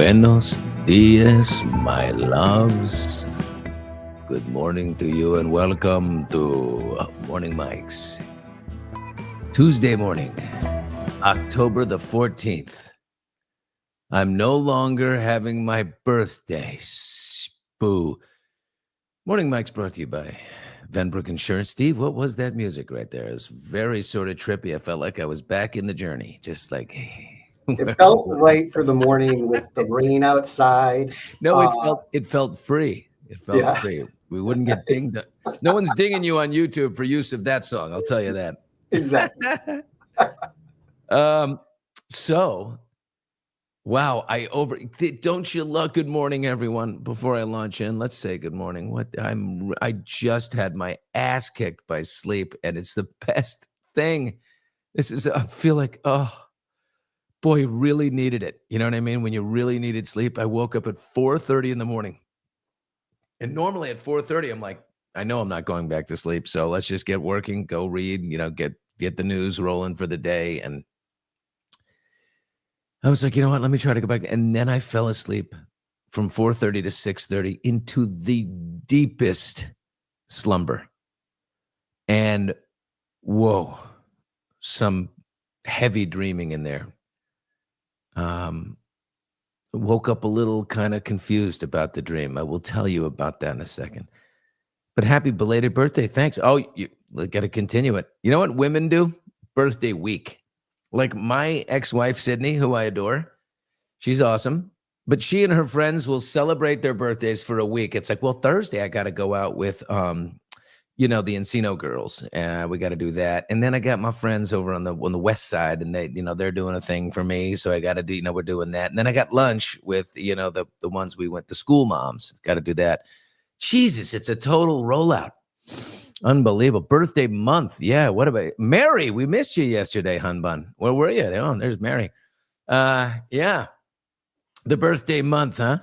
Buenos dias, my loves. Good morning to you and welcome to Morning Mike's. Tuesday morning, October the 14th. I'm no longer having my birthday. Boo. Morning Mike's brought to you by Venbrook Insurance. Steve, what was that music right there? It was very sort of trippy. I felt like I was back in the journey, just like, It felt right for the morning with the rain outside. No, it felt free. It felt Yeah. free. We wouldn't get dinged. No one's dinging you on YouTube for use of that song. I'll tell you that. Exactly. So, wow, don't you love good morning, everyone? Before I launch in, let's say good morning. I just had my ass kicked by sleep, and it's the best thing. I feel like, oh boy, really needed it. You know what I mean? When you really needed sleep. I woke up at 4:30 in the morning. And normally at 4:30, I'm like, I know I'm not going back to sleep. So let's just get working, go read, get the news rolling for the day. And I was like, you know what? Let me try to go back. And then I fell asleep from 4:30 to 6:30 into the deepest slumber. And whoa, some heavy dreaming in there. Woke up a little kind of confused about the dream. I will tell you about that in a second. But happy belated birthday. Thanks. Oh, you got to continue it. You know what women do? Birthday week. Like my ex-wife, Sydney, who I adore. She's awesome. But she and her friends will celebrate their birthdays for a week. It's like, well, Thursday I got to go out with, the Encino girls. We got to do that. And then I got my friends over on the west side, and they're doing a thing for me. So I got to do, we're doing that. And then I got lunch with, the ones we went, the school moms. Got to do that. Jesus, it's a total rollout. Unbelievable. Birthday month. Yeah. What about Mary? We missed you yesterday, hun bun. Where were you? Oh, there's Mary. Yeah. The birthday month, huh?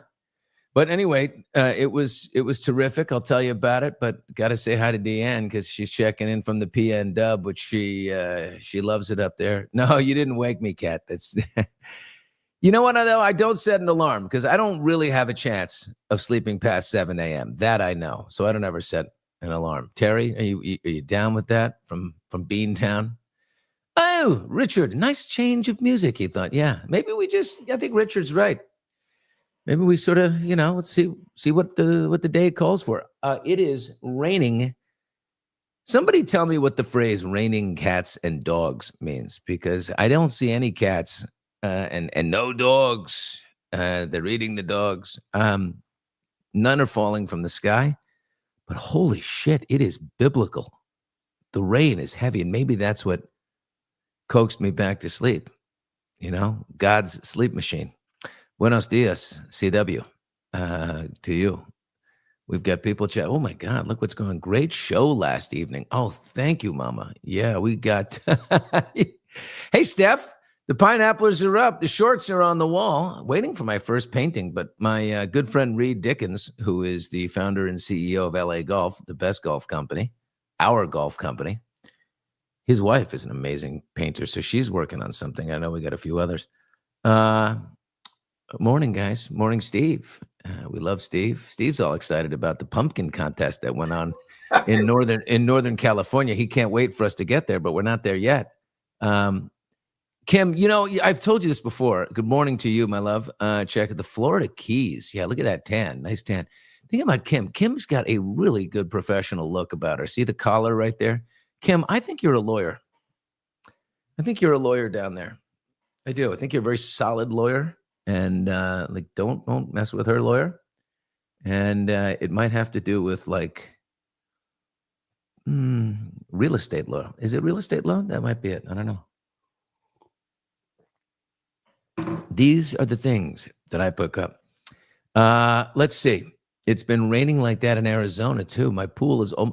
But anyway, it was terrific. I'll tell you about it. But got to say hi to Deanne because she's checking in from the PN Dub, which she loves it up there. No, you didn't wake me, Kat. That's you know what, though? I don't set an alarm because I don't really have a chance of sleeping past 7 a.m. That I know. So I don't ever set an alarm. Terry, are you down with that from Beantown? Oh, Richard, nice change of music, he thought. Yeah, maybe I think Richard's right. Maybe we sort of, let's see what the day calls for. It is raining. Somebody tell me what the phrase raining cats and dogs means, because I don't see any cats and no dogs. They're eating the dogs. None are falling from the sky, but holy shit, it is biblical. The rain is heavy, and maybe that's what coaxed me back to sleep. God's sleep machine. Buenos dias, CW, to you. We've got people chat. Oh my God, look what's going on. Great show last evening. Oh, thank you, Mama. Yeah, we got, hey, Steph, the pineapplers are up. The shorts are on the wall, waiting for my first painting. But my good friend Reed Dickens, who is the founder and CEO of LA Golf, the best golf company, our golf company, his wife is an amazing painter. So she's working on something. I know we got a few others. Morning, guys. Morning, Steve. We love Steve. Steve's all excited about the pumpkin contest that went on in Northern California. He can't wait for us to get there, but we're not there yet. Kim, I've told you this before. Good morning to you, my love. Check the Florida Keys. Yeah, look at that tan. Nice tan. Think about Kim. Kim's got a really good professional look about her. See the collar right there? Kim, I think you're a lawyer. I think you're a lawyer down there. I do. I think you're a very solid lawyer. And don't mess with her lawyer. And it might have to do with real estate law. Is it real estate law? That might be it. I don't know. These are the things that I pick up. Let's see. It's been raining like that in Arizona too. My pool is I'm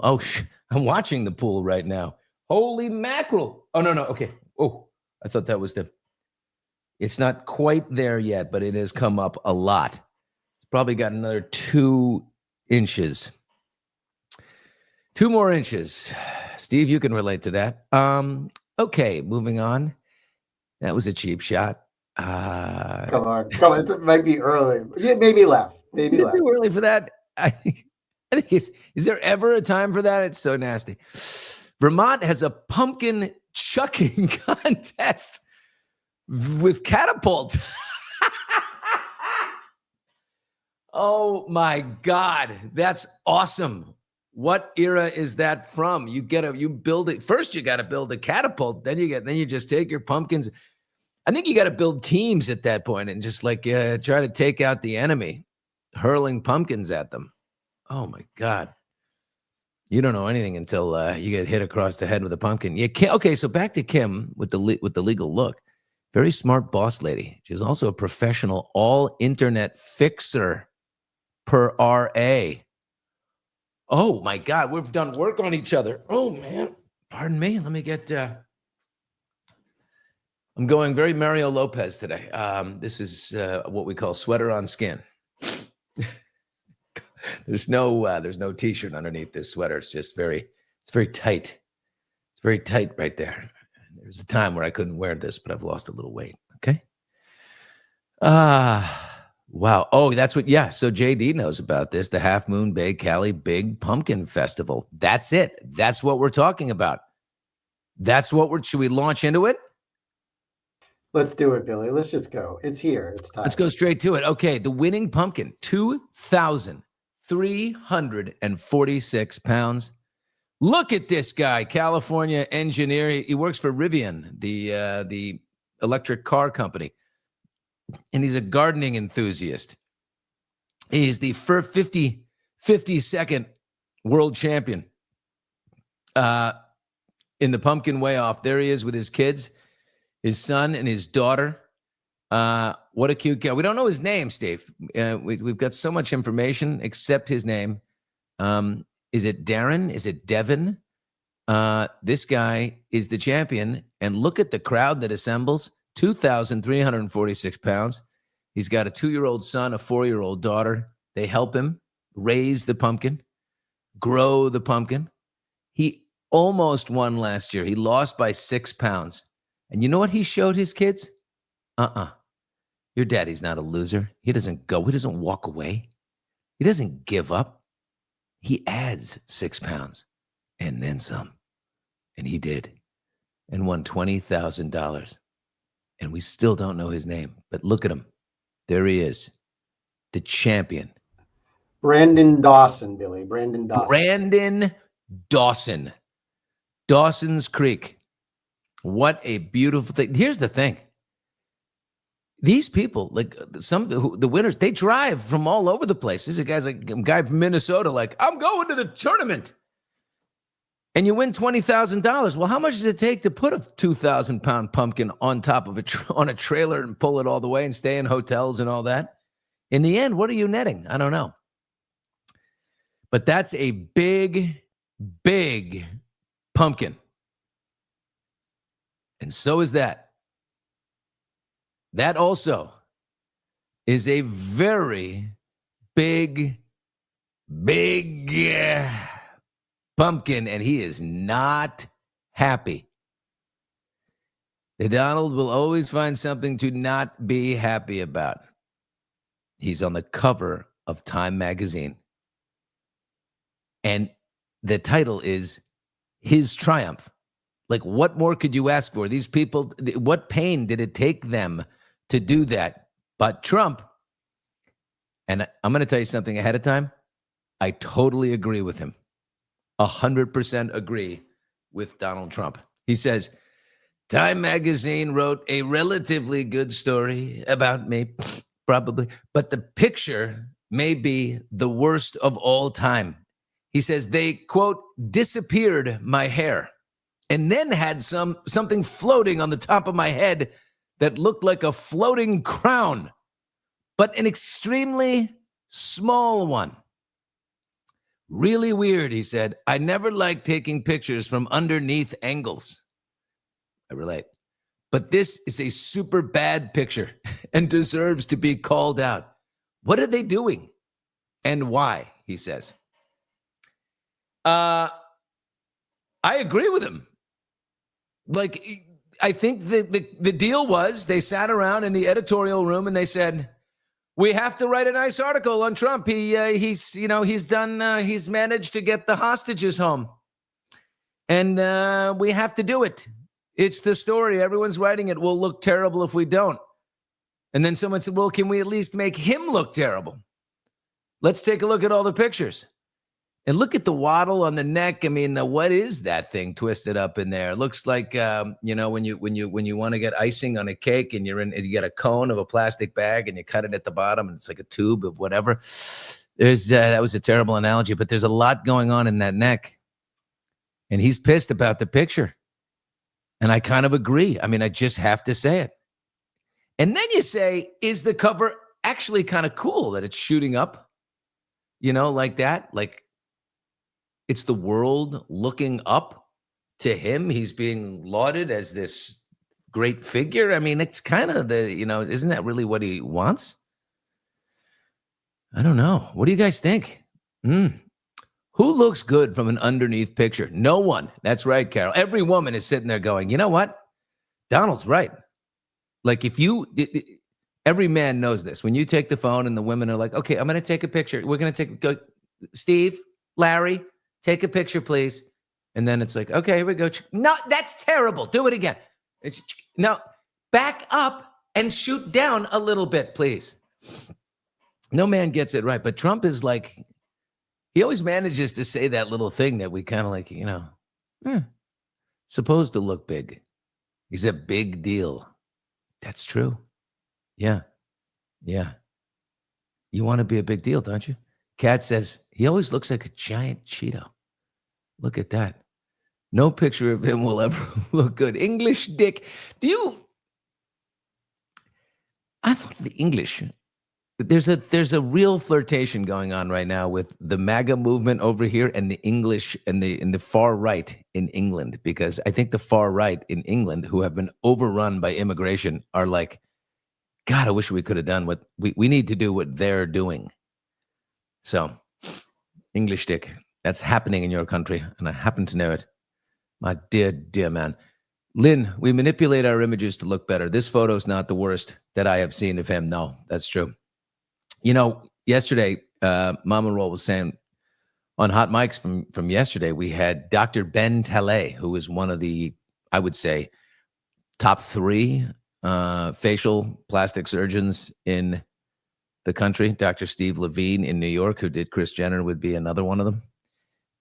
watching the pool right now. Holy mackerel! Oh no. Okay. Oh, I thought that was It's not quite there yet, but it has come up a lot. It's probably got another 2 inches. 2 more inches. Steve, you can relate to that. Okay, moving on. That was a cheap shot. Come on. It might be early. Yeah, maybe left. Maybe Is it left. too early for that? I think is there ever a time for that? It's so nasty. Vermont has a pumpkin chucking contest with catapult. Oh my God, that's awesome. What era is that from? You build it first. You got to build a catapult. Then you just take your pumpkins. I think you got to build teams at that point and just like try to take out the enemy, hurling pumpkins at them. Oh my God. You don't know anything until you get hit across the head with a pumpkin. Okay, so back to Kim with the legal look. Very smart boss lady. She's also a professional all-internet fixer per RA. Oh my God, we've done work on each other. Oh man, pardon me. Let me get. I'm going very Mario Lopez today. This is what we call sweater on skin. There's no t-shirt underneath this sweater. It's very tight. It's very tight right there. There's a time where I couldn't wear this, but I've lost a little weight. Okay. Wow. Oh, that's what. Yeah. So JD knows about this. The Half Moon Bay Cali Big Pumpkin Festival. That's it. That's what we're talking about. Should we launch into it? Let's do it, Billy. Let's just go. It's here. It's time. Let's go straight to it. Okay. The winning pumpkin, 2,346 pounds. Look at this guy, California engineer. He works for Rivian, the electric car company. And he's a gardening enthusiast. He's the first 52nd world champion in the pumpkin weigh off. There he is with his kids, his son and his daughter. What a cute guy. We don't know his name, Steve. We've got so much information except his name. Is it Darren? Is it Devin? This guy is the champion. And look at the crowd that assembles. 2,346 pounds. He's got a 2-year-old son, a 4-year-old daughter. They help him raise the pumpkin, grow the pumpkin. He almost won last year. He lost by 6 pounds. And you know what he showed his kids? Your daddy's not a loser. He doesn't go. He doesn't walk away. He doesn't give up. He adds 6 pounds and then some. And he did. And won $20,000. And we still don't know his name. But look at him. There he is. The champion. Brandon Dawson, Billy. Brandon Dawson. Brandon Dawson. Dawson's Creek. What a beautiful thing. Here's the thing. These people, like the winners, they drive from all over the place. This is a guy from Minnesota, like, I'm going to the tournament. And you win $20,000. Well, how much does it take to put a 2,000-pound pumpkin on top of on a trailer and pull it all the way and stay in hotels and all that? In the end, what are you netting? I don't know. But that's a big, big pumpkin. And so is that. That also is a very big, pumpkin, and he is not happy. The Donald will always find something to not be happy about. He's on the cover of Time magazine. And the title is His Triumph. Like, what more could you ask for? These people, what pain did it take them to do that? But Trump, and I'm going to tell you something ahead of time, I totally agree with him. 100% agree with Donald Trump. He says, Time magazine wrote a relatively good story about me, probably, but the picture may be the worst of all time. He says they, quote, disappeared my hair and then had something floating on the top of my head that looked like a floating crown, but an extremely small one. Really weird, he said. I never liked taking pictures from underneath angles. I relate. But this is a super bad picture and deserves to be called out. What are they doing? And why, he says. I agree with him. Like, think the deal was they sat around in the editorial room and they said, we have to write a nice article on Trump. He's managed to get the hostages home. And we have to do it. It's the story. Everyone's writing it. We'll look terrible if we don't. And then someone said, well, can we at least make him look terrible? Let's take a look at all the pictures. And look at the waddle on the neck. I mean, what is that thing twisted up in there? It looks like, when you want to get icing on a cake and you get a cone of a plastic bag and you cut it at the bottom and it's like a tube of whatever. That was a terrible analogy, but there's a lot going on in that neck. And he's pissed about the picture. And I kind of agree. I mean, I just have to say it. And then you say, is the cover actually kind of cool that it's shooting up? Like that? Like, it's the world looking up to him. He's being lauded as this great figure. I mean, it's kind of isn't that really what he wants? I don't know. What do you guys think? Who looks good from an underneath picture? No one. That's right, Carol. Every woman is sitting there going, you know what? Donald's right. Like every man knows this. When you take the phone and the women are like, okay, I'm going to take a picture. We're going to go, Steve, Larry, take a picture, please. And then it's like, okay, here we go. No, that's terrible. Do it again. Now, back up and shoot down a little bit, please. No man gets it right. But Trump is like, he always manages to say that little thing that we kind of like, supposed to look big. He's a big deal. That's true. Yeah. You want to be a big deal, don't you? Kat says, he always looks like a giant Cheeto. Look at that. No picture of him will ever look good. English Dick. I thought the English, there's a real flirtation going on right now with the MAGA movement over here and the English and the far right in England, because I think the far right in England, who have been overrun by immigration, are like, God, I wish we could have done what we need to do what they're doing. So, English Dick, that's happening in your country, and I happen to know it. My dear, dear man. Lynn, we manipulate our images to look better. This photo is not the worst that I have seen of him. No, that's true. Yesterday, Mama Roll was saying on Hot Mics from yesterday, we had Dr. Ben Talay, who is one of the, I would say, top 3 facial plastic surgeons in the country. Dr. Steve Levine in New York, who did Kris Jenner, would be another one of them.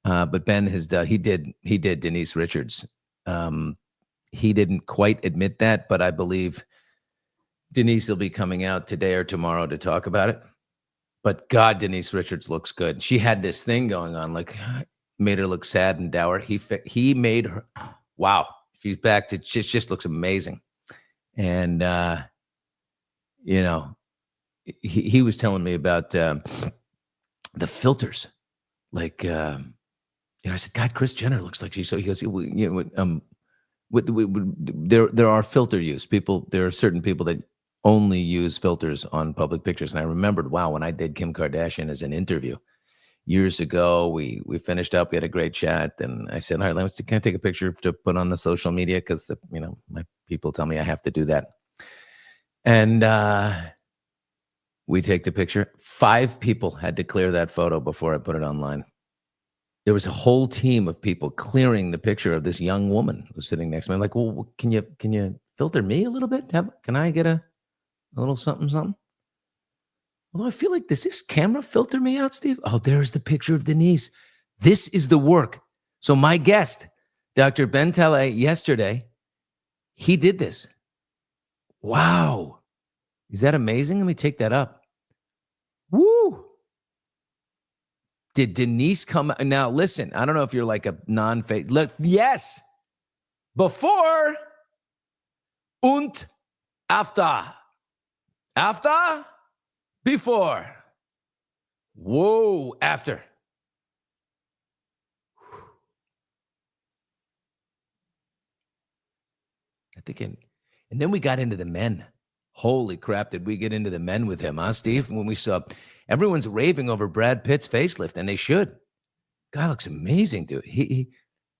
But Ben has done, he did Denise Richards. He didn't quite admit that, but I believe Denise will be coming out today or tomorrow to talk about it. But God, Denise Richards looks good. She had this thing going on, like made her look sad and dour. He made her, wow, she's back to just looks amazing. And, he was telling me about the filters. Like, I said, God, Kris Jenner looks like she's so, he goes, there are filter use. There are certain people that only use filters on public pictures. And I remembered, wow, when I did Kim Kardashian as an interview years ago, we finished up, we had a great chat. And I said, all right, can I take a picture to put on the social media? Because, my people tell me I have to do that. And we take the picture. 5 people had to clear that photo before I put it online. There was a whole team of people clearing the picture of this young woman who was sitting next to me. I'm like, well, can you filter me a little bit? Can I get a little something? Although I feel like, does this camera filter me out, Steve? Oh, there's the picture of Denise. This is the work. So my guest, Dr. Ben Talay, yesterday, he did this. Wow. Is that amazing? Let me take that up. Woo. Did Denise come? Now, listen, I don't know if you're like a non-fake. Look, yes. Before und after. After, before. Whoa, after. I think, and then we got into the men. Holy crap, did we get into the men with him, huh, Steve? When we saw, everyone's raving over Brad Pitt's facelift, and they should. Guy looks amazing, dude.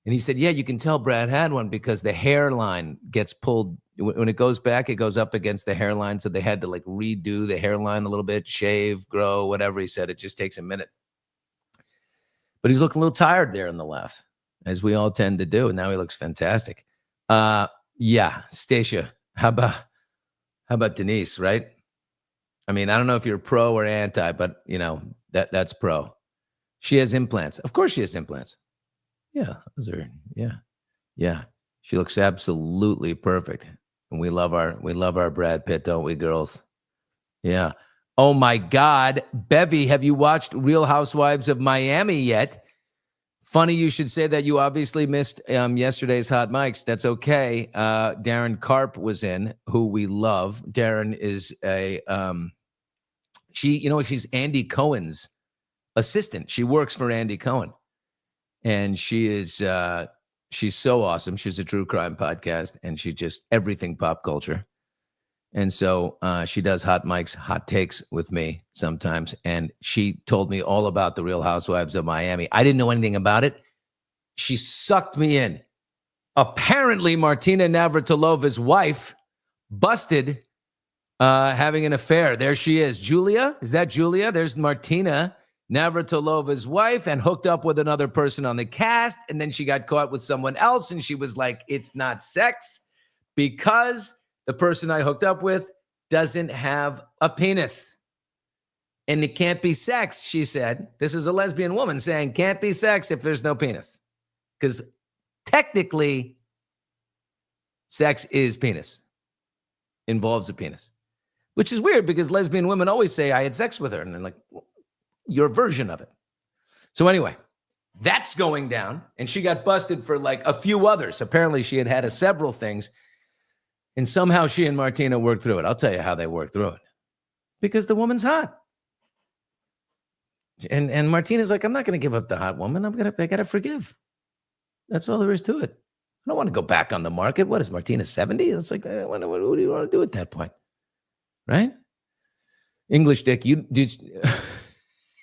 And he said, yeah, you can tell Brad had one because the hairline gets pulled. When it goes back, it goes up against the hairline. So they had to like redo the hairline a little bit, shave, grow, whatever. He said it just takes a minute. But he's looking a little tired there in the left, as we all tend to do. And now he looks fantastic. Yeah, Stacia, how about Denise, right? I mean, I don't know if you're pro or anti, but you know, that's pro. She has implants. Of course she has implants. Yeah, those are, yeah. She looks absolutely perfect. And we love our Brad Pitt, don't we, girls? Yeah. Oh my God. Bevy, have you watched Real Housewives of Miami yet? Funny you should say that. You obviously missed yesterday's Hot Mics. That's okay. Darren Karp was in, who we love. Darren is she's Andy Cohen's assistant. She works for Andy Cohen. And she's so awesome. She's a true crime podcast, and she just everything pop culture. And so she does Hot Mics, hot takes with me sometimes. And she told me all about the Real Housewives of Miami. I didn't know anything about it. She sucked me in. Apparently, Martina Navratilova's wife busted having an affair. There she is. Julia? Is that Julia? There's Martina Navratilova's wife, and hooked up with another person on the cast. And then she got caught with someone else. And she was like, it's not sex because the person I hooked up with doesn't have a penis. And it can't be sex, she said. This is a lesbian woman saying can't be sex if there's no penis. Because technically, sex is penis. Involves a penis. Which is weird because lesbian women always say I had sex with her. And they're like, well, your version of it. So anyway, that's going down. And she got busted for like a few others. Apparently she had several things. And somehow she and Martina worked through it. I'll tell you how they worked through it. Because the woman's hot. And Martina's like, I'm not going to give up the hot woman. I got to forgive. That's all there is to it. I don't want to go back on the market. What is Martina, 70? It's like, what do you want to do at that point? Right? English Dick,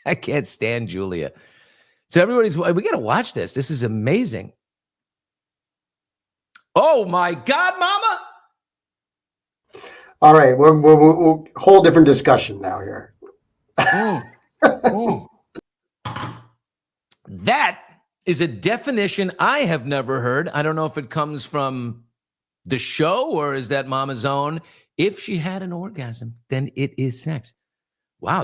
I can't stand Julia. So we got to watch this. This is amazing. Oh my God, Mama. All right. We're whole different discussion now here. That is a definition I have never heard. I don't know if it comes from the show or is that Mama's own. If she had an orgasm, then it is sex. Wow,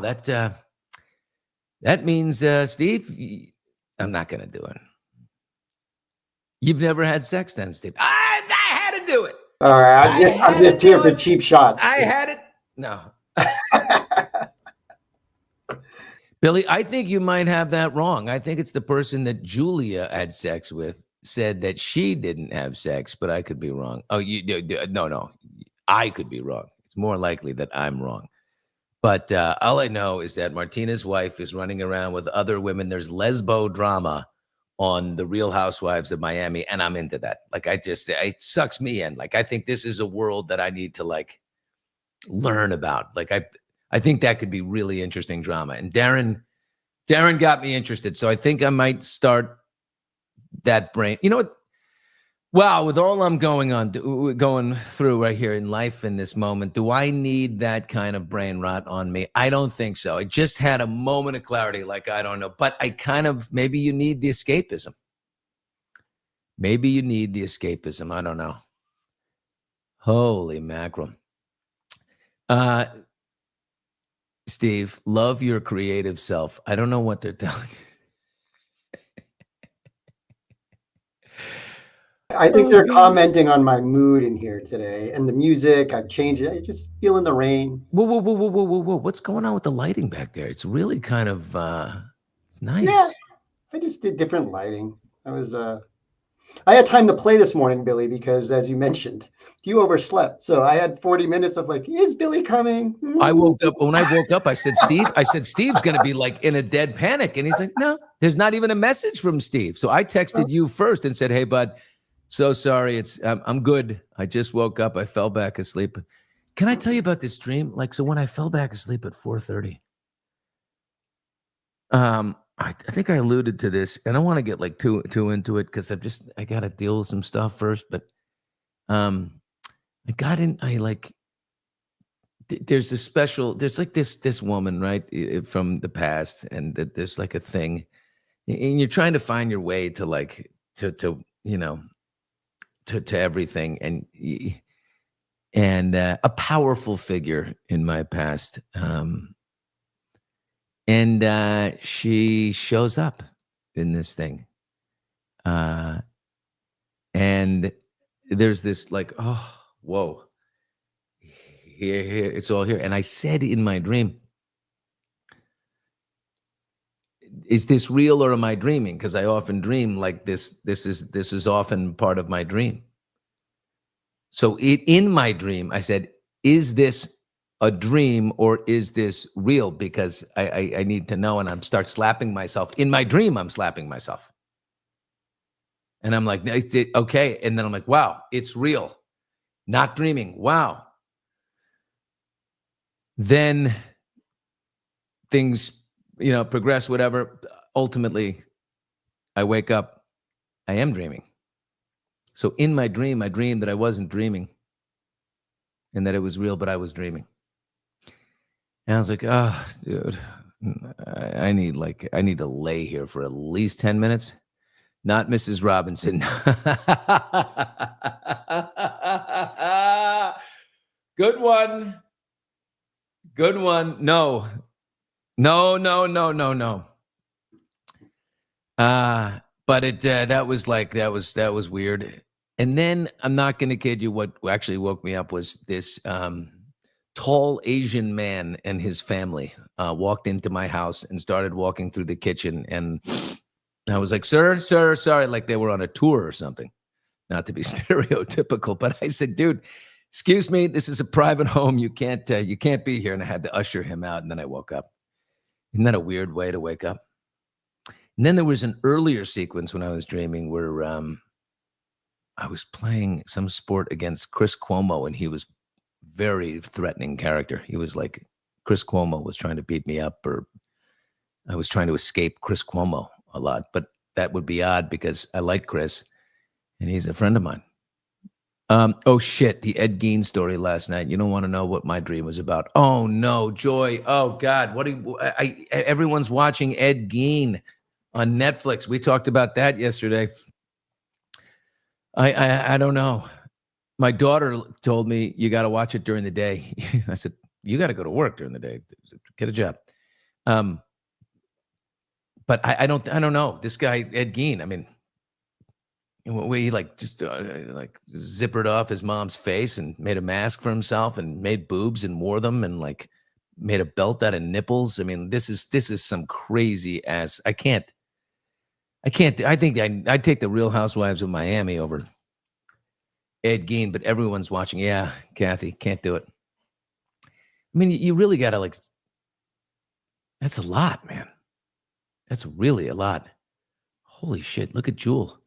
that means, Steve, I'm not going to do it. You've never had sex then, Steve? I had to do it. All right, I'm just here for cheap shots. I had it. No. Billy, I think you might have that wrong. I think it's the person that Julia had sex with said that she didn't have sex, but I could be wrong. Oh, no. I could be wrong. It's more likely that I'm wrong. But all I know is that Martina's wife is running around with other women. There's lesbo drama on the Real Housewives of Miami, and I'm into that. Like, it sucks me in. Like, I think this is a world that I need to like learn about. Like, I think that could be really interesting drama. And Darren got me interested, so I think I might start that brain. You know what? Wow, with all I'm going through right here in life in this moment, do I need that kind of brain rot on me? I don't think so. I just had a moment of clarity, like, I don't know. But maybe you need the escapism. I don't know. Holy mackerel. Steve, love your creative self. I don't know what they're telling you. I think they're commenting on my mood in here today and the music. I've changed it. I just feeling the rain. Whoa. What's going on with the lighting back there? It's really kind of, it's nice. Yeah, I just did different lighting. I had time to play this morning, Billy, because as you mentioned, you overslept. So I had 40 minutes of like, is Billy coming? When I woke up, I said, Steve's going to be like in a dead panic. And he's like, no, there's not even a message from Steve. So I texted you first and said, hey, bud, so sorry. I'm good. I just woke up. I fell back asleep. Can I tell you about this dream? Like, so when I fell back asleep at 4:30, I think I alluded to this, and I want to get like too into it because I got to deal with some stuff first. But um, I like there's this special there's like this woman, right, from the past, and there's like a thing, and you're trying to find your way to like to to everything, and a powerful figure in my past, and she shows up in this thing, uh and there's this like, oh, whoa, here, it's all here. And I said in my dream, is this real or am I dreaming? Because I often dream like this is often part of my dream. So in my dream, I said, is this a dream or is this real? Because I need to know. And I'm start slapping myself. In my dream, I'm slapping myself. And I'm like, okay. And then I'm like, wow, it's real. Not dreaming. Wow. Then things, progress, whatever. Ultimately, I wake up, I am dreaming. So in my dream, I dreamed that I wasn't dreaming and that it was real, but I was dreaming. And I was like, oh, dude, I need to lay here for at least 10 minutes. Not Mrs. Robinson. Good one. Good one. No. But that was weird. And then I'm not going to kid you. What actually woke me up was this tall Asian man and his family walked into my house and started walking through the kitchen. And I was like, sir, sorry, like they were on a tour or something. Not to be stereotypical, but I said, dude, excuse me, this is a private home. You can't be here. And I had to usher him out. And then I woke up. Isn't that a weird way to wake up? And then there was an earlier sequence when I was dreaming where I was playing some sport against Chris Cuomo, and he was very threatening character. He was like, Chris Cuomo was trying to beat me up, or I was trying to escape Chris Cuomo a lot. But that would be odd because I like Chris, and he's a friend of mine. Oh shit, the Ed Gein story last night. You don't want to know what my dream was about. Oh no, Joy. Oh God, everyone's watching Ed Gein on Netflix. We talked about that yesterday. I don't know. My daughter told me you got to watch it during the day. I said, you got to go to work during the day. Get a job. But I don't know. This guy, Ed Gein, I mean, he like just like zippered off his mom's face and made a mask for himself and made boobs and wore them and like made a belt out of nipples. I mean, this is some crazy ass. I can't. I think I'd take the Real Housewives of Miami over Ed Gein, but everyone's watching. Yeah, Kathy, can't do it. I mean, you really got to like, that's a lot, man. That's really a lot. Holy shit. Look at Jewel.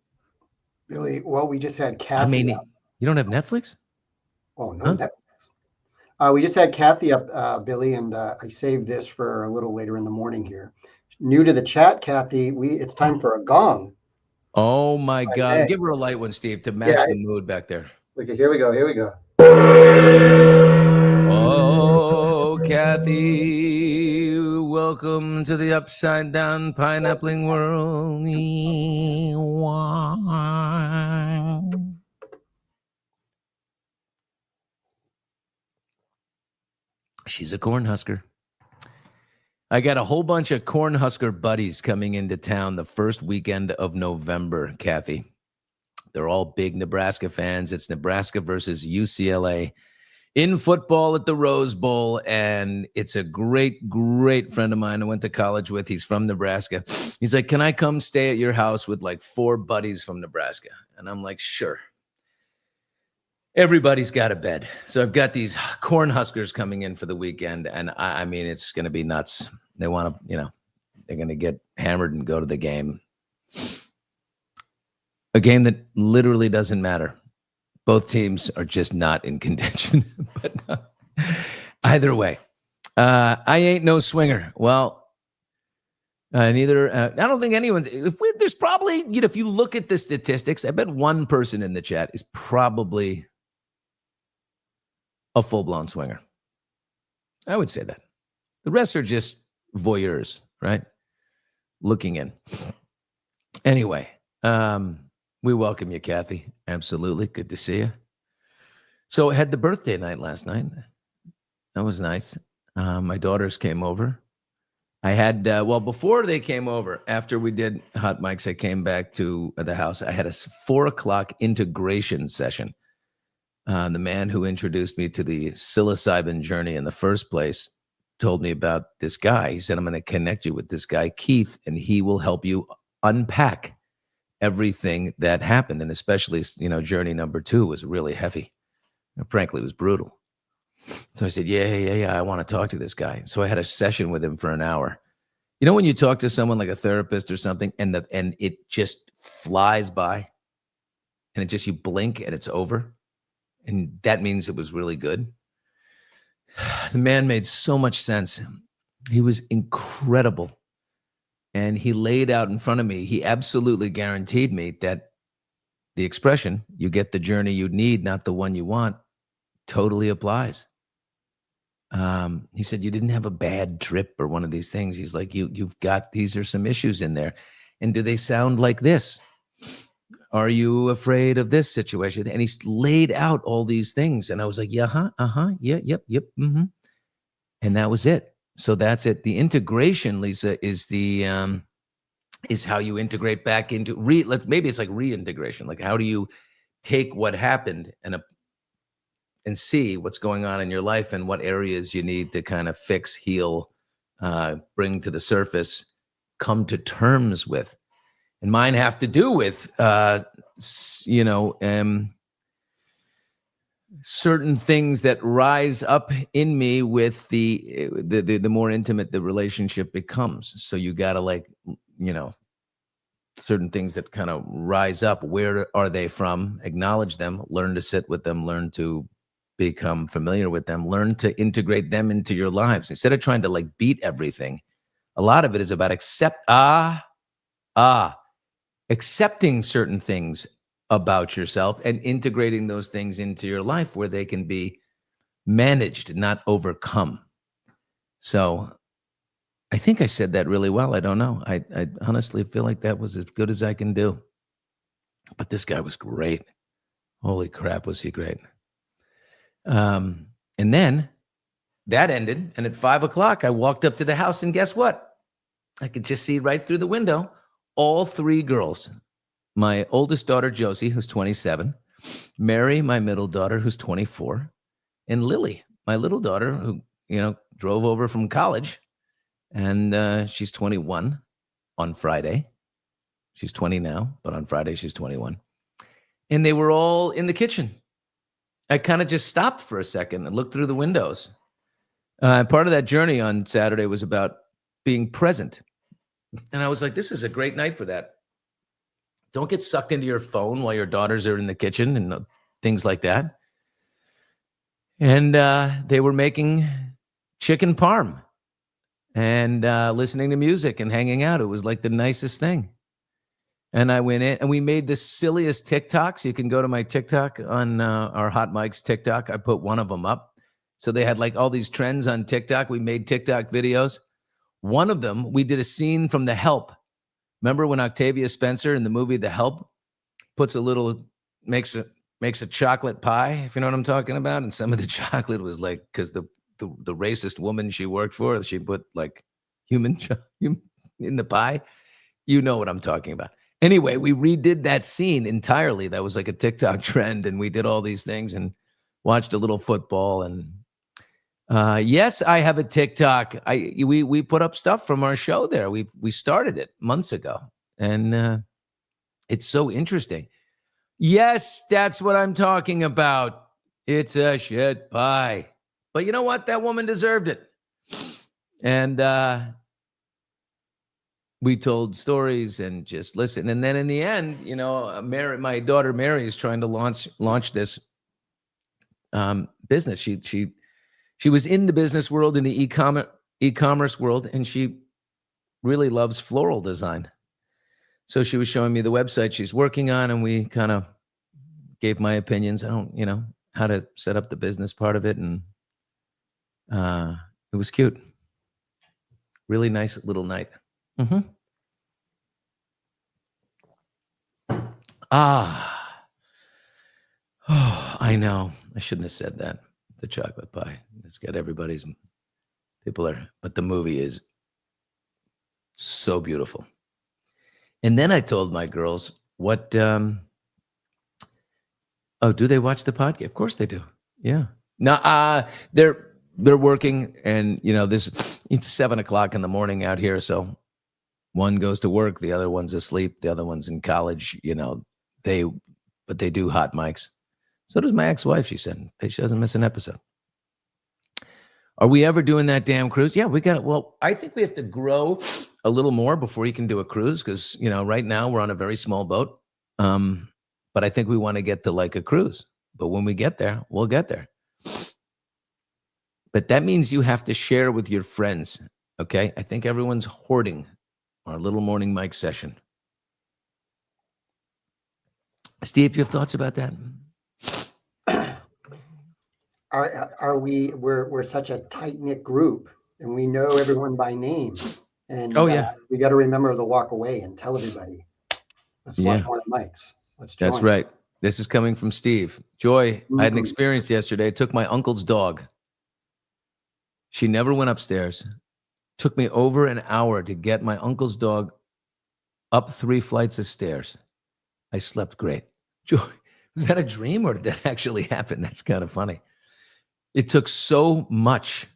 Billy, well, we just had Kathy. I mean, you don't have Netflix? Oh, no, huh? Netflix. We just had Kathy up, Billy, and I saved this for a little later in the morning here. New to the chat, Kathy, it's time for a gong. Oh, my God. Give her a light one, Steve, to match the mood back there. Okay, here we go. Oh, Kathy, welcome to the upside down pineappling world. She's a Cornhusker. I got a whole bunch of Cornhusker buddies coming into town the first weekend of November, Kathy. They're all big Nebraska fans. It's Nebraska versus UCLA in football at the Rose Bowl, and it's a great, great friend of mine I went to college with. He's from Nebraska. He's like, can I come stay at your house with like 4 buddies from Nebraska? And I'm like, sure. Everybody's got a bed. So I've got these Cornhuskers coming in for the weekend, and I mean, it's going to be nuts. They want to, they're going to get hammered and go to the game. A game that literally doesn't matter. Both teams are just not in contention. But either way, I ain't no swinger. Well, Neither. I don't think anyone's. There's probably, if you look at the statistics, I bet one person in the chat is probably a full-blown swinger. I would say that. The rest are just voyeurs, right? Looking in. Anyway, we welcome you, Kathy. Absolutely. Good to see you. So I had the birthday night last night. That was nice. My daughters came over. I had, before they came over, after we did Hot Mics, I came back to the house. I had a 4:00 integration session. The man who introduced me to the psilocybin journey in the first place told me about this guy. He said, I'm going to connect you with this guy, Keith, and he will help you unpack everything that happened. And especially, journey number 2 was really heavy. And frankly, it was brutal. So I said, yeah, I want to talk to this guy. So I had a session with him for an hour. When you talk to someone like a therapist or something, and it just flies by, and it just, you blink and it's over. And that means it was really good. The man made so much sense. He was incredible. And he laid out in front of me, he absolutely guaranteed me that the expression, you get the journey you need, not the one you want, totally applies. He said, you didn't have a bad trip or one of these things. He's like, you've got, these are some issues in there. And do they sound like this? Are you afraid of this situation? And he laid out all these things. And I was like, yeah, yep. Mm-hmm. And that was it. So that's it. The integration, Lisa, is is how you integrate back into maybe it's like reintegration. Like, how do you take what happened and see what's going on in your life and what areas you need to kind of fix, heal, bring to the surface, come to terms with. And mine have to do with, certain things that rise up in me with the more intimate the relationship becomes. So you got to certain things that kind of rise up. Where are they from? Acknowledge them, learn to sit with them, learn to become familiar with them, learn to integrate them into your lives. Instead of trying to beat everything, a lot of it is about accepting certain things about yourself and integrating those things into your life where they can be managed, not overcome. So I think I said that really well. I don't know. I honestly feel like that was as good as I can do. But this guy was great. Holy crap, was he great. And then that ended. And at 5:00, I walked up to the house, and guess what? I could just see right through the window, all 3 girls. My oldest daughter, Josie, who's 27, Mary, my middle daughter, who's 24, and Lily, my little daughter, who, drove over from college, and she's 21 on Friday. She's 20 now, but on Friday, she's 21. And they were all in the kitchen. I kind of just stopped for a second and looked through the windows. Part of that journey on Saturday was about being present. And I was like, this is a great night for that. Don't get sucked into your phone while your daughters are in the kitchen and things like that. And they were making chicken parm and listening to music and hanging out. It was like the nicest thing. And I went in and we made the silliest TikToks. You can go to my TikTok on our Hot Mics TikTok. I put one of them up. So they had all these trends on TikTok. We made TikTok videos. One of them, we did a scene from The Help. Remember when Octavia Spencer in the movie The Help makes a chocolate pie, if you know what I'm talking about? And some of the chocolate was because the racist woman she worked for, she put human in the pie. You know what I'm talking about. Anyway, we redid that scene entirely. That was like a TikTok trend, and we did all these things and watched a little football. And yes, I have a TikTok. We put up stuff from our show there. We started it months ago, and it's so interesting. Yes, that's what I'm talking about. It's a shit pie. But you know what? That woman deserved it. And we told stories and just listened. And then in the end, Mary, my daughter Mary, is trying to launch this business. She was in the business world, in the e-commerce world, and she really loves floral design. So she was showing me the website she's working on, and we kind of gave my opinions. I don't, how to set up the business part of it. And it was cute. Really nice little night. Mm-hmm. Oh, I know. I shouldn't have said that. The chocolate pie. It's got everybody's, but the movie is so beautiful. And then I told my girls what, do they watch the podcast? Of course they do. Yeah. No, they're working, and it's 7:00 in the morning out here. So one goes to work, the other one's asleep, the other one's in college, but they do hot mics. So does my ex-wife, she said. She doesn't miss an episode. Are we ever doing that damn cruise? Yeah, I think we have to grow a little more before you can do a cruise, because, right now we're on a very small boat. But I think we want to get to like a cruise. But when we get there, we'll get there. But that means you have to share with your friends, okay? I think everyone's hoarding our little morning mic session. Steve, you have thoughts about that? We're such a tight-knit group, and we know everyone by name. And we got to remember to walk away and tell everybody, let's watch more mics. Let's join. That's right. This is coming from Steve. Joy, I had an experience yesterday. I took my uncle's dog. She never went upstairs. Took me over an hour to get my uncle's dog up 3 flights of stairs. I slept great. Joy, was that a dream, or did that actually happen? That's kind of funny. It took so much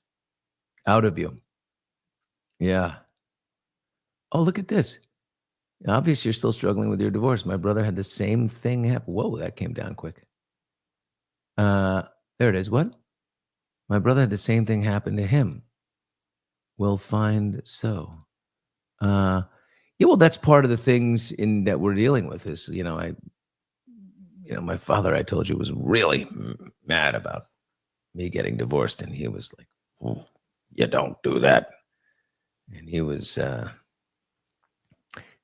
out of you. Yeah. Oh, look at this. Obviously, you're still struggling with your divorce. My brother had the same thing happen. Whoa, that came down quick. There it is. What? My brother had the same thing happen to him. We'll find so. Well, that's part of the things that we're dealing with is, my father, I told you, was really mad about me getting divorced. And he was like, oh, you don't do that. And he was,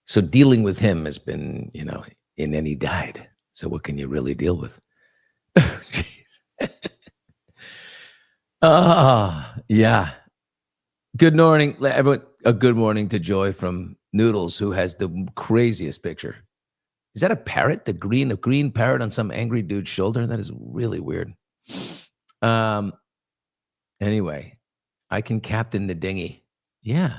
so dealing with him has been, and then he died. So what can you really deal with? Yeah. Good morning, everyone. A good morning to Joy from Noodles, who has the craziest picture. Is that a parrot? A green parrot on some angry dude's shoulder? That is really weird. Anyway, I can captain the dinghy. Yeah.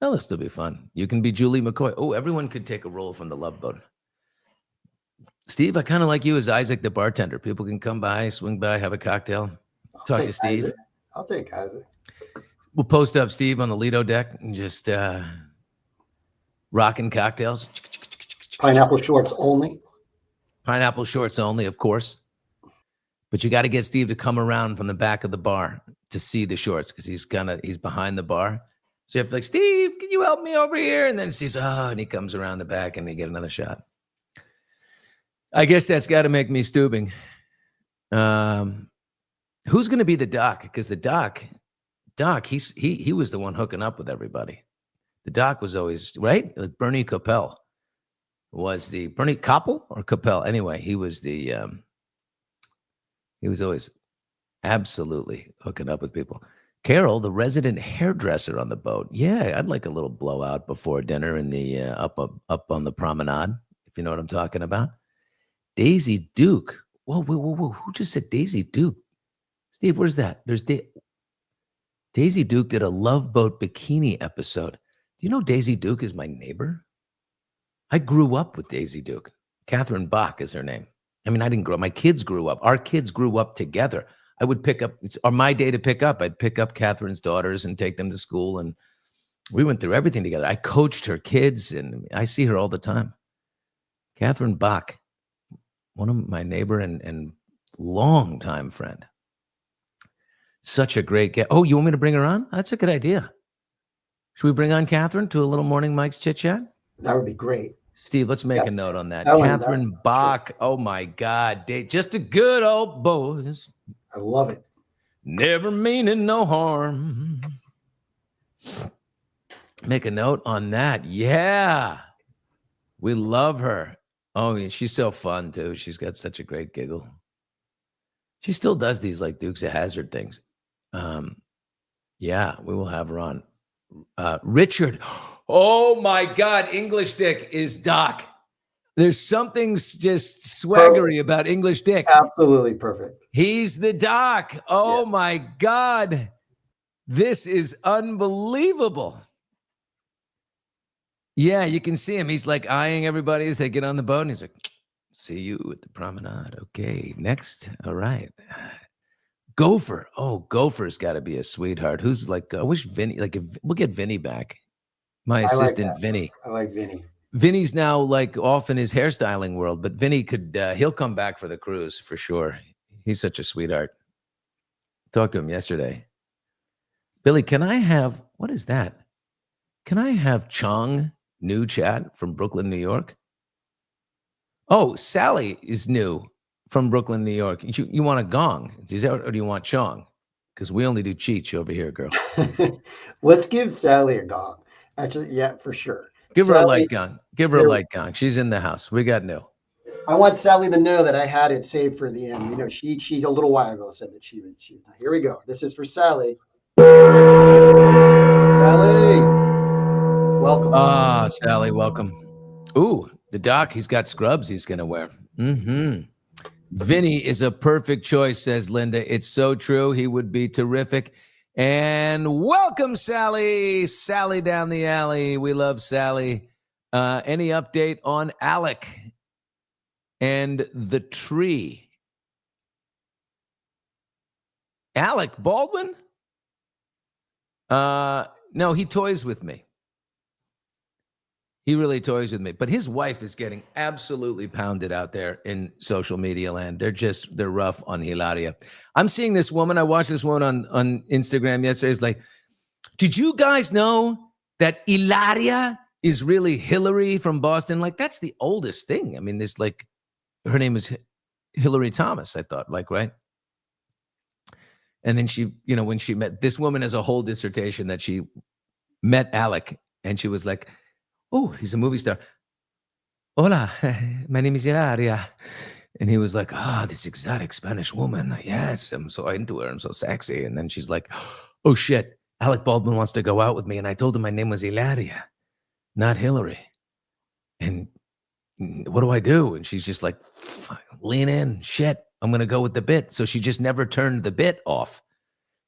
That'll still be fun. You can be Julie McCoy. Oh, everyone could take a role from the Love Boat. Steve, I kind of like you as Isaac the bartender. People can come by, swing by, have a cocktail, talk to Steve. Isaac. I'll take Isaac. We'll post up Steve on the Lido deck and just rocking cocktails. Pineapple shorts only. Pineapple shorts only, of course. But you got to get Steve to come around from the back of the bar to see the shorts, because he's behind the bar. So you have to be like, Steve, can you help me over here? And then Steve's, and he comes around the back and they get another shot. I guess that's got to make me stooping. Who's going to be the doc? Because the doc, he was the one hooking up with everybody. The doc was always, right? Like Bernie Coppell was the, Bernie Koppel or Coppell? Anyway, he was always absolutely hooking up with people. Carol, the resident hairdresser on the boat. Yeah, I'd like a little blowout before dinner in the up on the promenade, if you know what I'm talking about. Daisy Duke. Whoa. Who just said Daisy Duke? Steve, where's that? There's Daisy Duke did a Love Boat bikini episode. Do you know Daisy Duke is my neighbor? I grew up with Daisy Duke. Catherine Bach is her name. I mean, I didn't grow up. My kids grew up. Our kids grew up together. I would pick up, it's my day to pick up. I'd pick up Catherine's daughters and take them to school. And we went through everything together. I coached her kids, and I see her all the time. Catherine Bach, one of my neighbor and longtime friend. Such a great guest. Oh, you want me to bring her on? That's a good idea. Should we bring on Catherine to a little morning Mike's chit chat? That would be great. Steve, let's make a note on that. Catherine Bach. Sure. Oh my God. Just a good old boys. I love it. Never meaning no harm. Make a note on that. Yeah. We love her. Oh, yeah, she's so fun too. She's got such a great giggle. She still does these like Dukes of Hazzard things. Um, yeah, we will have her on. Richard. Oh my God, English Dick is Doc. There's something just swaggery about English Dick. Absolutely perfect. He's the Doc. Oh Yes. my God. This is unbelievable. Yeah, you can see him. He's like eyeing everybody as they get on the boat. And he's like, see you at the promenade. Okay, next. All right. Gopher. Oh, Gopher's got to be a sweetheart. Who's like, I wish Vinny, like, if, we'll get Vinny back. My I like assistant, that. Vinny. I like Vinny. Vinny's now like off in his hairstyling world, but Vinny could, he'll come back for the cruise for sure. He's such a sweetheart. Talked to him yesterday. Billy, can I have, what is that? Can I have Chong new chat from Brooklyn, New York? Oh, Sally is new from Brooklyn, New York. You want a gong? Is that, or do you want Chong? Because we only do Cheech over here, girl. Let's give Sally a gong. Actually, yeah, for sure. Give her a Sally, light gong. Give her a light gong. She's in the house. We got new. I want Sally to know that I had it saved for the end. You know, she a little while ago said that she would. Here we go. This is for Sally. Sally, welcome. Ah, Sally, welcome. Ooh, the Doc, he's got scrubs he's going to wear. Mm-hmm. Vinny is a perfect choice, says Linda. It's so true. He would be terrific. And welcome, Sally. Sally down the alley. We love Sally. Any update on Alec and the tree? Alec Baldwin? No, he toys with me. He really toys with me. But his wife is getting absolutely pounded out there in social media land. They're rough on Hilaria. I'm seeing this woman. I watched this woman on Instagram yesterday. It's like, did you guys know that Hilaria is really Hillary from Boston? Like, that's the oldest thing. I mean, this, like, her name is Hillary Thomas, I thought, like, right? And then she, you know, when she met, this woman has a whole dissertation that she met Alec, and she was like, oh, he's a movie star. Hola, my name is Hilaria. And he was like, this exotic Spanish woman. Yes, I'm so into her. I'm so sexy. And then she's like, oh, shit. Alec Baldwin wants to go out with me. And I told him my name was Hilaria, not Hillary. And what do I do? And she's just like, lean in. Shit, I'm going to go with the bit. So she just never turned the bit off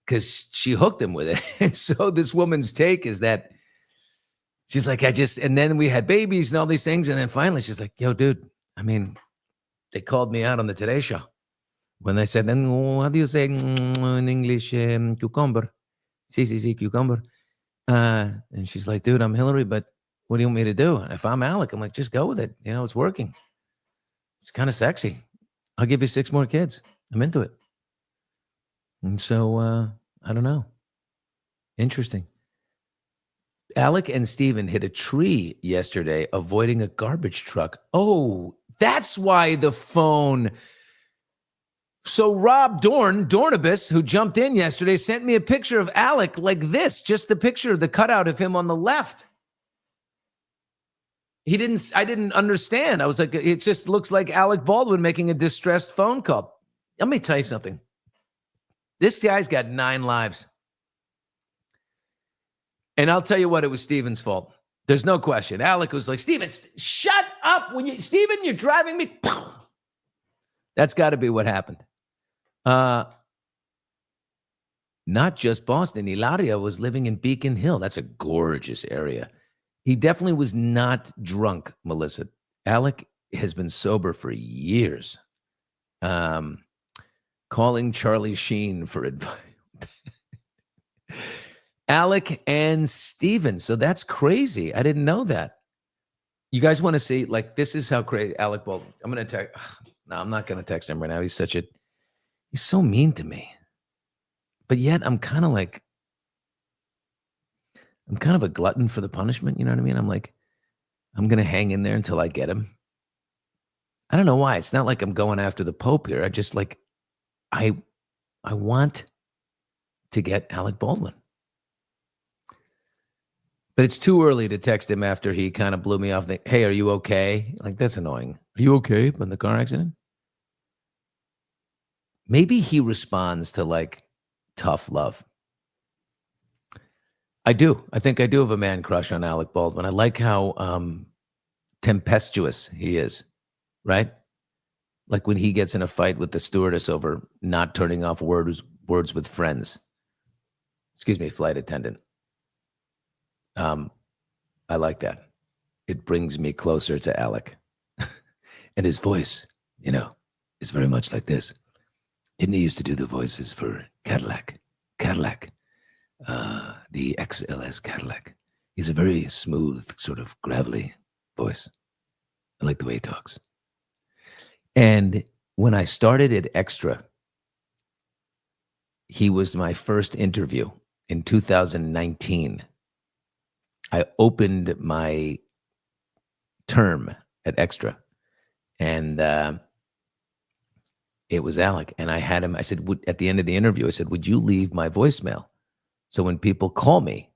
because she hooked him with it. And so this woman's take is that she's like, and then we had babies and all these things. And then finally she's like, yo, dude, I mean, they called me out on the Today Show when they said, then how do you say in English, cucumber? Sí, cucumber. And she's like, dude, I'm Hillary, but what do you want me to do? And if I'm Alec, I'm like, just go with it. You know, it's working. It's kind of sexy. I'll give you 6 more kids. I'm into it. And so, I don't know. Interesting. Alec and Steven hit a tree yesterday avoiding a garbage truck. Oh, that's why the phone. So Rob Dornibus, who jumped in yesterday, sent me a picture of Alec like this, just the picture of the cutout of him on the left. I didn't understand. I was like, it just looks like Alec Baldwin making a distressed phone call. Let me tell you something. This guy's got 9 lives. And I'll tell you what, it was Steven's fault. There's no question. Alec was like, Steven, shut up. Steven, you're driving me. That's got to be what happened. Not just Boston. Hilaria was living in Beacon Hill. That's a gorgeous area. He definitely was not drunk, Melissa. Alec has been sober for years. Calling Charlie Sheen for advice. Alec and Steven. So that's crazy. I didn't know that. You guys want to see, like, this is how crazy Alec Baldwin. I'm going to text. No, I'm not going to text him right now. He's so mean to me. But yet I'm kind of a glutton for the punishment. You know what I mean? I'm like, I'm going to hang in there until I get him. I don't know why. It's not like I'm going after the Pope here. I just like, I want to get Alec Baldwin. But it's too early to text him after he kind of blew me off. Hey, are you okay? Like, that's annoying. Are you okay from the car accident? Maybe he responds to like tough love. I do. I think I do have a man crush on Alec Baldwin. I like how tempestuous he is, right? Like when he gets in a fight with the stewardess over not turning off words with friends. Excuse me, flight attendant. I like that. It brings me closer to Alec. And his voice, is very much like this. Didn't he used to do the voices for Cadillac, the XLS Cadillac? He's a very smooth, sort of gravelly voice. I like the way he talks. And when I started at Extra, he was my first interview in 2019. I opened my term at Extra, and it was Alec. And I had him, I said, at the end of the interview, I said, would you leave my voicemail? So when people call me,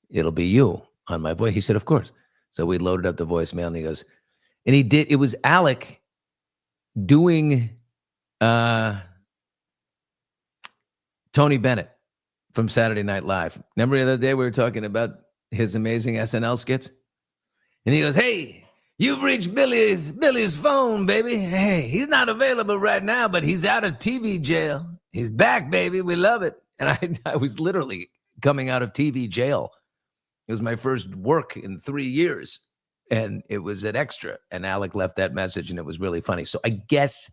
it'll be you on my voice. He said, of course. So we loaded up the voicemail, and he goes, and he did, it was Alec doing Tony Bennett from Saturday Night Live. Remember the other day we were talking about his amazing SNL skits? And he goes, hey, you've reached Billy's phone, baby. Hey, he's not available right now, but he's out of TV jail. He's back, baby. We love it. And I was literally coming out of TV jail. It was my first work in 3 years. And it was at Extra. And Alec left that message, and it was really funny. So I guess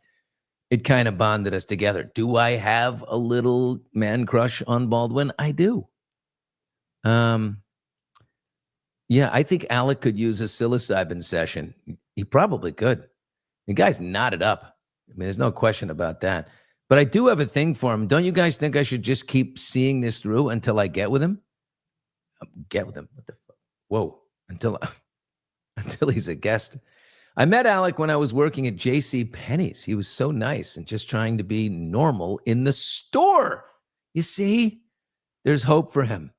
it kind of bonded us together. Do I have a little man crush on Baldwin? I do. Yeah, I think Alec could use a psilocybin session. He probably could. The guy's knotted up. I mean, there's no question about that. But I do have a thing for him. Don't you guys think I should just keep seeing this through until I get with him? Get with him? What the fuck? Whoa. Until he's a guest. I met Alec when I was working at J.C. Penney's. He was so nice and just trying to be normal in the store. You see, there's hope for him.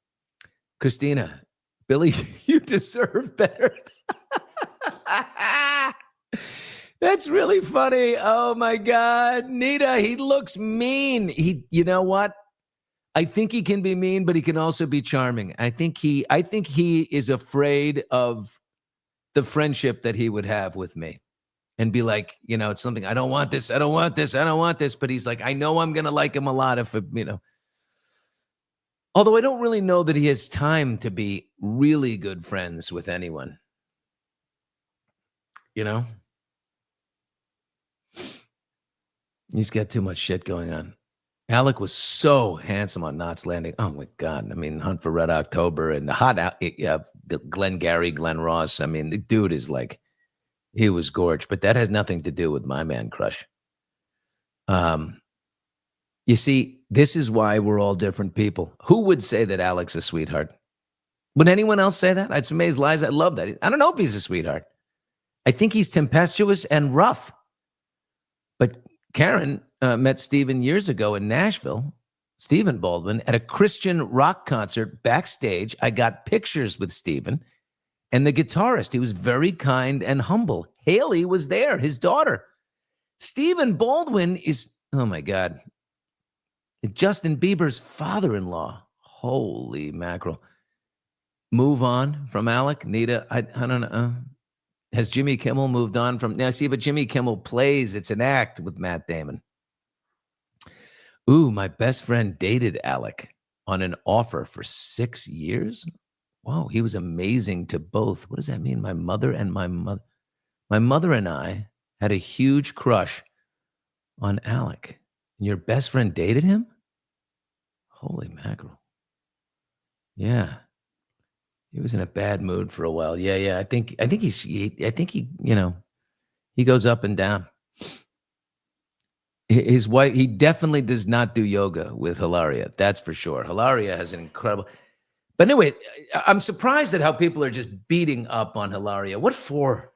Christina, Billy, you deserve better. That's really funny. Oh my God. Nita, he looks mean. You know what? I think he can be mean, but he can also be charming. I think he is afraid of the friendship that he would have with me and be like, it's something, I don't want this. I don't want this. I don't want this. But he's like, I know I'm going to like him a lot if, although I don't really know that he has time to be really good friends with anyone. He's got too much shit going on. Alec was so handsome on Knots Landing. Oh my God. I mean, Hunt for Red October and the hot Glengarry, Glenn Ross. I mean, the dude is like, he was gorgeous, but that has nothing to do with my man crush. You see, this is why we're all different people. Who would say that Alec's a sweetheart? Would anyone else say that? It's amazing lies. I love that. I don't know if he's a sweetheart. I think he's tempestuous and rough. But Karen met Stephen years ago in Nashville, Stephen Baldwin, at a Christian rock concert backstage. I got pictures with Stephen and the guitarist. He was very kind and humble. Haley was there, his daughter. Stephen Baldwin is, oh my God, Justin Bieber's father-in-law. Holy mackerel. Move on from Alec, Nita. I don't know. Has Jimmy Kimmel moved on from now? See, but Jimmy Kimmel plays. It's an act with Matt Damon. Ooh, my best friend dated Alec on an offer for 6 years. Wow, he was amazing to both. What does that mean? My mother and I had a huge crush on Alec. And your best friend dated him? Holy mackerel. Yeah. He was in a bad mood for a while. Yeah. I think he goes up and down. His wife, he definitely does not do yoga with Hilaria. That's for sure. Hilaria has an incredible, but anyway, I'm surprised at how people are just beating up on Hilaria. What for?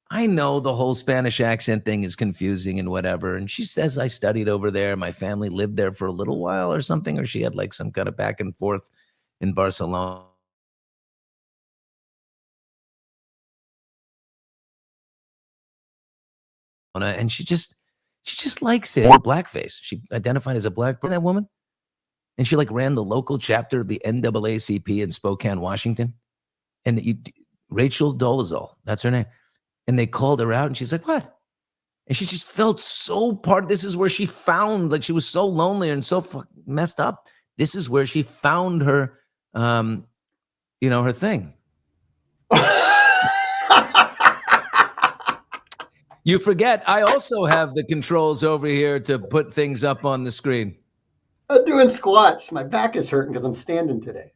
I know the whole Spanish accent thing is confusing and whatever. And she says, I studied over there. My family lived there for a little while or something, or she had like some kind of back and forth in Barcelona. and she just likes it. Blackface. She identified as a black that woman, and she like ran the local chapter of the NAACP in Spokane, Washington. And Rachel Dolezal, that's her name. And they called her out, and she's like, "What?" And she just felt so part of this is where she found, like, she was so lonely and so messed up. This is where she found her, her thing. You forget, I also have the controls over here to put things up on the screen. I'm doing squats. My back is hurting because I'm standing today.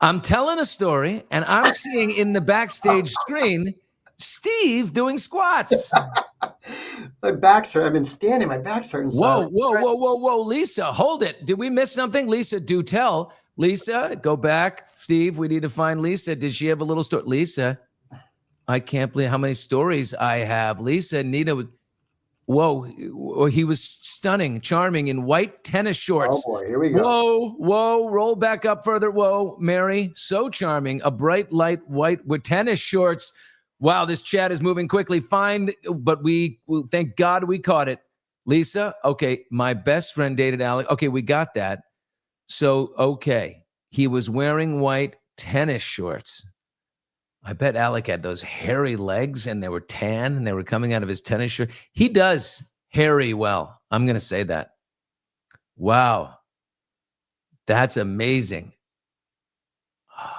I'm telling a story, and I'm seeing in the backstage screen Steve doing squats. My back's hurt. I've been standing. My back's hurting. Whoa, Lisa, hold it. Did we miss something? Lisa, do tell. Lisa, go back. Steve, we need to find Lisa. Did she have a little story? Lisa, I can't believe how many stories I have. Lisa, Nina, whoa, he was stunning, charming in white tennis shorts. Oh boy, here we go. Whoa, roll back up further. Whoa, Mary, so charming, a bright light white with tennis shorts. Wow, this chat is moving quickly. But thank God we caught it. Lisa, okay, my best friend dated Alec. Okay, we got that. So, okay, he was wearing white tennis shorts. I bet Alec had those hairy legs and they were tan and they were coming out of his tennis shirt. He does hairy well. I'm going to say that. Wow. That's amazing. Oh, wow.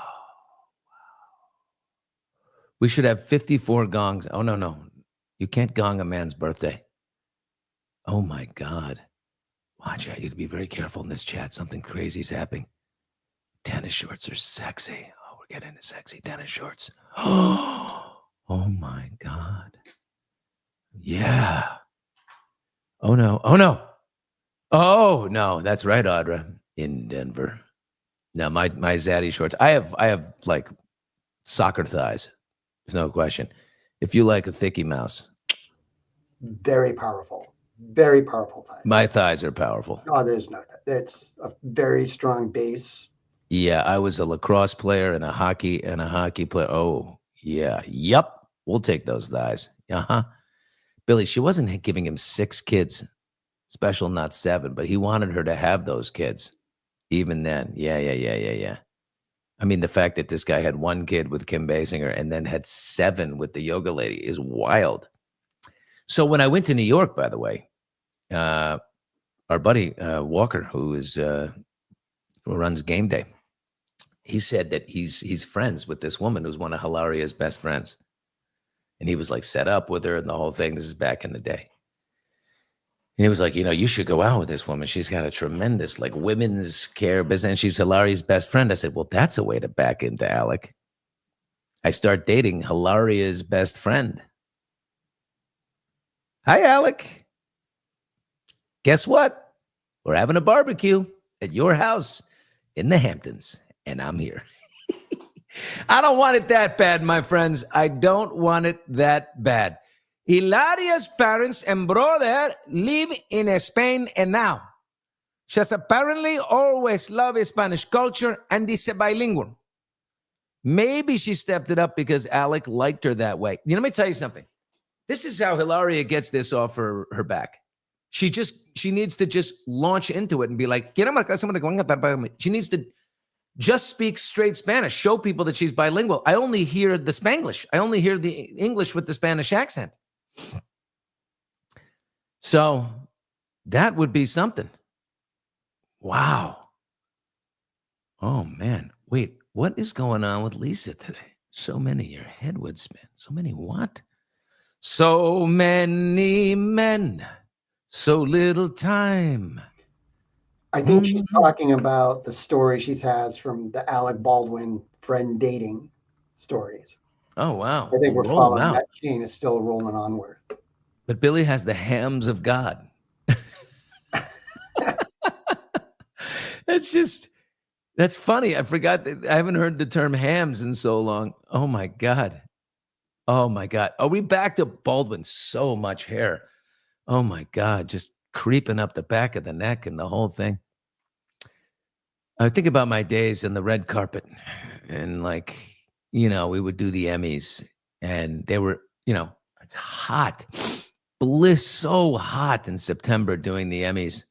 We should have 54 gongs. Oh, no. You can't gong a man's birthday. Oh, my God. Watch out. You have to be very careful in this chat. Something crazy is happening. Tennis shorts are sexy. Oh, we're getting into sexy tennis shorts. Oh, my God. Yeah. Oh, no. Oh, no. That's right, Audra. In Denver. Now, my zaddy shorts. I have like soccer thighs. There's no question. If you like a thicky mouse. Very powerful. Very powerful thighs. My thighs are powerful. Oh, there's no. It's a very strong base. Yeah, I was a lacrosse player and a hockey player. Oh, yeah. Yep. We'll take those thighs. Uh-huh. Billy, she wasn't giving him 6 kids. Special, not 7, but he wanted her to have those kids. Even then. Yeah. I mean, the fact that this guy had 1 kid with Kim Basinger and then had 7 with the yoga lady is wild. So when I went to New York, by the way, our buddy Walker, who runs Game Day, he said that he's friends with this woman who's one of Hilaria's best friends, and he was like set up with her and the whole thing. This is back in the day, and he was like, you should go out with this woman. She's got a tremendous like women's care business, and she's Hilaria's best friend. I said, well, that's a way to back into Alec. I start dating Hilaria's best friend. Hi, Alec. Guess what? We're having a barbecue at your house in the Hamptons, and I'm here. I don't want it that bad, my friends. I don't want it that bad. Hilaria's parents and brother live in Spain and now. She's apparently always loved Spanish culture and is bilingual. Maybe she stepped it up because Alec liked her that way. Let me tell you something. This is how Hilaria gets this off her back. She needs to just launch into it and be like, she needs to just speak straight Spanish, show people that she's bilingual. I only hear the Spanglish. I only hear the English with the Spanish accent. So that would be something. Wow. Oh, man. Wait, what is going on with Lisa today? So many, your head would spin. So many what? So many men, so little time. I think she's talking about the story she has from the Alec Baldwin friend dating stories. Oh, wow. I think we're following that chain. Is still rolling onward. But Billy has the hams of God. That's funny. I forgot that I haven't heard the term hams in so long. Oh, my God. Oh, my God. Are we back to Baldwin? So much hair. Oh, my God. Just creeping up the back of the neck and the whole thing. I think about my days in the red carpet and we would do the Emmys and they were, it's hot. so hot in September doing the Emmys.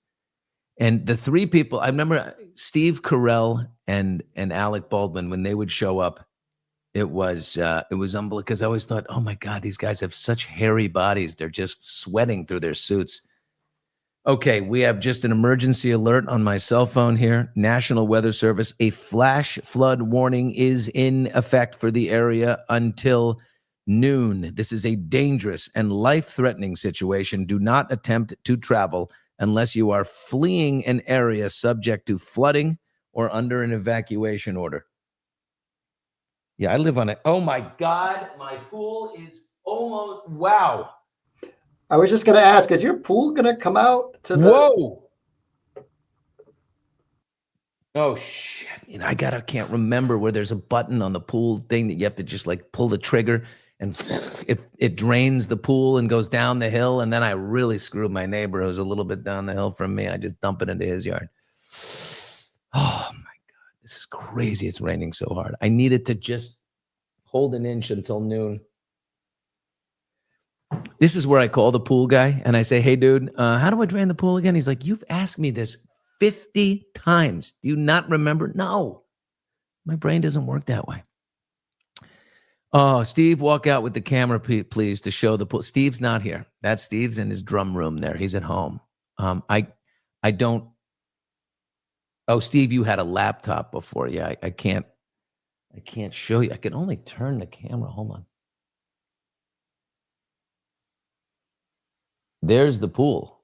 And the three people, I remember Steve Carell and Alec Baldwin, when they would show up, it was unbelievable, because I always thought, oh my God, these guys have such hairy bodies. They're just sweating through their suits. Okay, we have just an emergency alert on my cell phone here. National Weather Service, a flash flood warning is in effect for the area until noon. This is a dangerous and life-threatening situation. Do not attempt to travel unless you are fleeing an area subject to flooding or under an evacuation order. Yeah, I live on it. Oh my God, my pool is almost, wow. I was just going to ask, is your pool going to come out to the... Whoa. Oh shit. I can't remember where there's a button on the pool thing that you have to just like pull the trigger and it drains the pool and goes down the hill. And then I really screwed my neighbor who's a little bit down the hill from me. I just dump it into his yard. Oh my God, this is crazy. It's raining so hard. I needed to just hold an inch until noon. This is where I call the pool guy and I say, hey dude, how do I drain the pool again? He's like, you've asked me this 50 times. Do you not remember? No, my brain doesn't work that way. Oh, Steve, walk out with the camera, please, to show the pool. Steve's not here. That's Steve's in his drum room there. He's at home. I don't. Oh, Steve, you had a laptop before. Yeah, I can't show you. I can only turn the camera. Hold on. There's the pool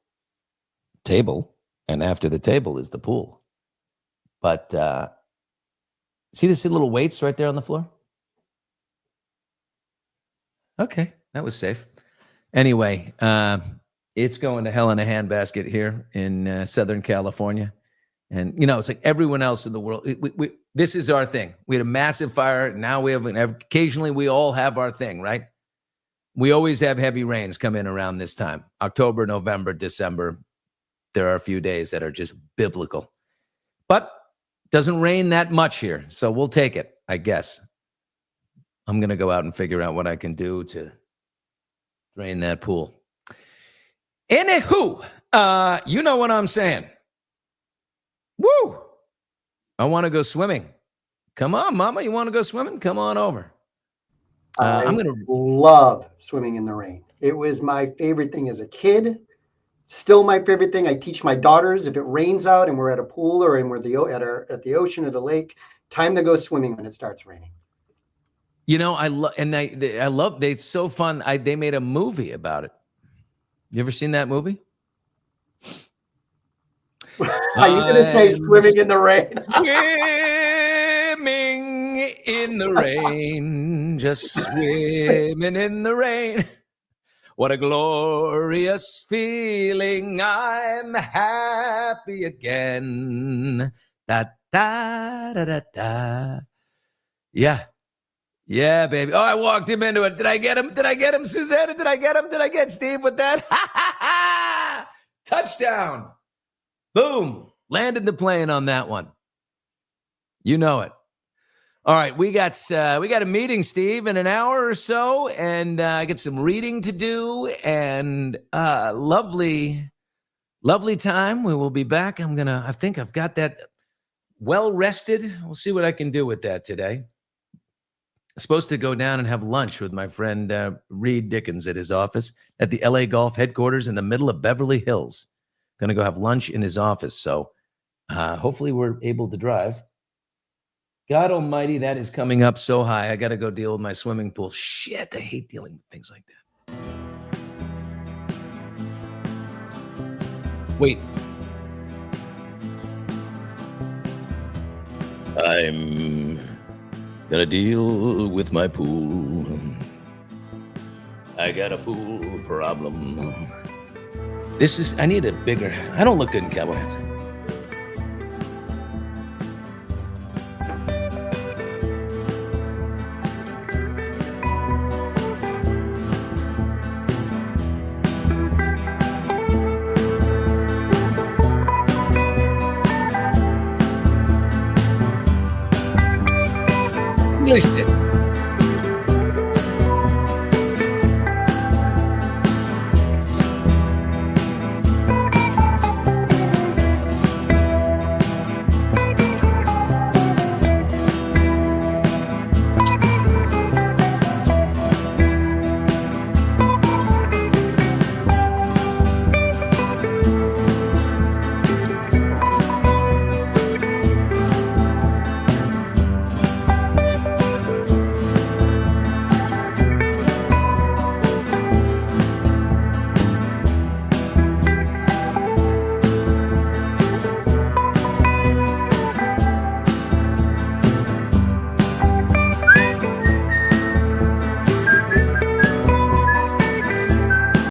table, and after the table is the pool. But see this little weights right there on the floor? Okay, that was safe. Anyway, it's going to hell in a handbasket here in Southern California. And, it's like everyone else in the world. This is our thing. We had a massive fire. Now we have, occasionally we all have our thing, right? We always have heavy rains come in around this time. October, November, December. There are a few days that are just biblical. But it doesn't rain that much here, so we'll take it, I guess. I'm going to go out and figure out what I can do to drain that pool. Anywho, you know what I'm saying. Woo! I want to go swimming. Come on, Mama, you want to go swimming? Come on over. I love swimming in the rain. It was my favorite thing as a kid. Still my favorite thing. I teach my daughters, if it rains out and we're at a pool or and we're at the ocean or the lake, time to go swimming when it starts raining. I love. It's so fun. They made a movie about it. You ever seen that movie? Are you going to say swimming in the rain? Swimming in the rain, just swimming in the rain. What a glorious feeling. I'm happy again. Da, da, da, da, da. Yeah. Yeah, baby. Oh, I walked him into it. Did I get him? Susanna? Did I get Steve with that? Ha, ha, ha! Touchdown. Boom. Landed the plane on that one. You know it. All right, we got a meeting, Steve, in an hour or so, and I got some reading to do, and lovely time. We will be back. I think I've got that well rested. We'll see what I can do with that today. Supposed to go down and have lunch with my friend Reed Dickens at his office at the LA Golf headquarters in the middle of Beverly Hills. Going to go have lunch in his office. So hopefully we're able to drive. God almighty, that is coming up so high. I got to go deal with my swimming pool. Shit, I hate dealing with things like that. Wait. I'm gonna deal with my pool. I got a pool problem. I need a bigger, I don't look good in cowboy hats. English.